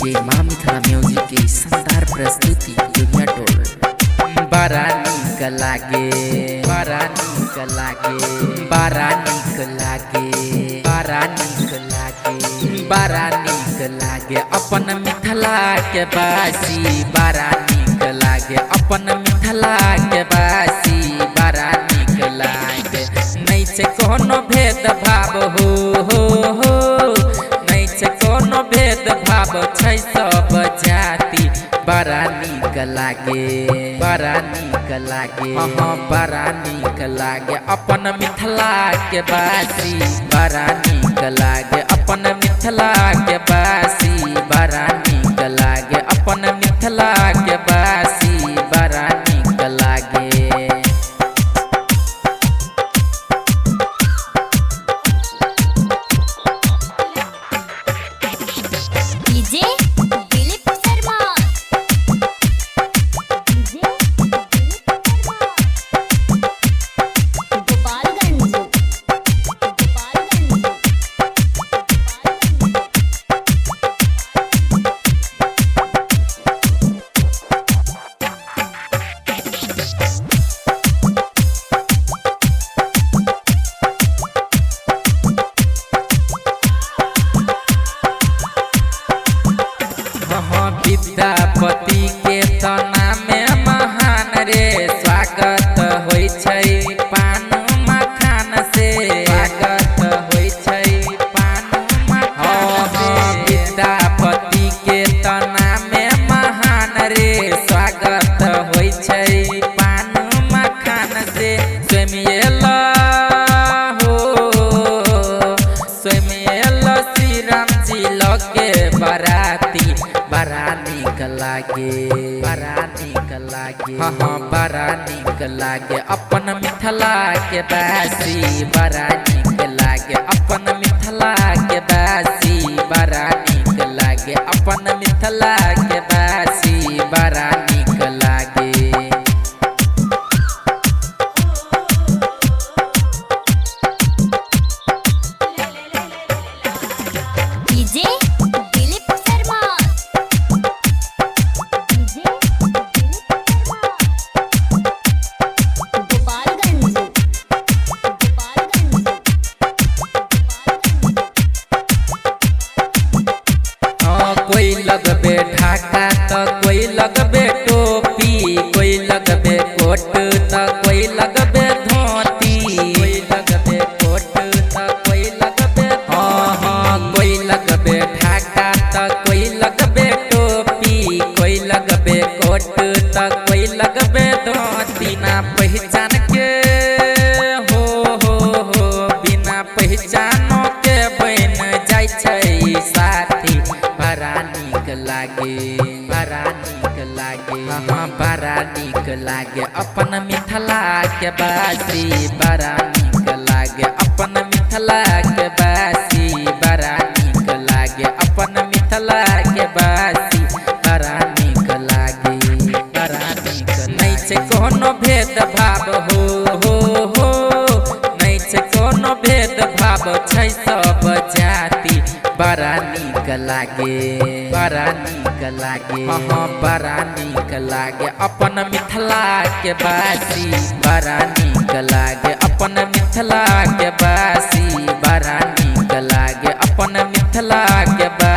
DJ माँ Mithila music की शानदार प्रस्तुति दुनिया टोल। बड़ा नीक लागे, बड़ा नीक लागे, बड़ा नीक लागे, बड़ा नीक लागे, बड़ा नीक लागे अपन मिथिला के बासी। बड़ा नीक लागे अपन मिथिला के बासी। बड़ा नीक लागे नहीं से कोनो भेद भाव हो नहीं से कोनो भेद भाव छै सब जाति। बड़ा नीक लागे, बड़ा नीक लागे, हाँ बड़ा नीक लागे अपन मिथिला के बासी। बड़ा नीक लागे अपन मिथिला के बासी। बड़ा नीक लागे अपन मिथिला के बासी। बड़ा नीक लागे। DJ Dilip Sharma, DJ Dilip Sharma, Gopalganj, Gopalganj. विद्यापति के तना में महान रे स्वागत होइ छै पान मखान से। स्वागत होइ छै पान मखान से। विद्यापति के तना में महान रे स्वागत होइ छै पान मखान से। स्वयं हो स्वयं श्री राम जी लगे बराती। बड़ा नीक लागे, बड़ा नीक लागे, हाँ बड़ा नीक लागे अपन मिथिला के बासी। बड़ा नीक लागे अपन मिथिला के बासी। बड़ा नीक लागे अपन मिथिला के बासी। बड़ा नीक लागे। DJ Dilip Sharma, DJ Dilip Sharma, Gopalganj, Gopalganj. कोई लगबे ढाका तो कोई लगबे टोपी। कोई लगबे कोट तो कोई लगबे धोती। कोई लगबे कोट तो कोई लगबे कोई लगबे ढाका तो कोई लगबे टोपी। कोई लगबे कोट तो कोई लगबे धोती। ना पहचान के हो बिना पहचानो के बन जाय छै साथी। बड़ा नीक लागे, बड़ा नीक लागे, हाँ बड़ा नीक लागे अपन मिथिला के बासी। बड़ा नीक लागे अपन मिथिला के बासी। बड़ा नीक लागे अपन मिथिला के बासी। बड़ा नीक लागे, बड़ा नीक नहीं से कोनो भेद भाव हो नहीं से कोनो भेद भाव छै सब जाति। बड़ा नीक लागे, बड़ा नीक लागे, हाँ बड़ा नीक लागे अपन मिथिला के बासी। बड़ा नीक लागे अपन मिथिला के बासी। बड़ा नीक लागे अपन मिथिला के बासी।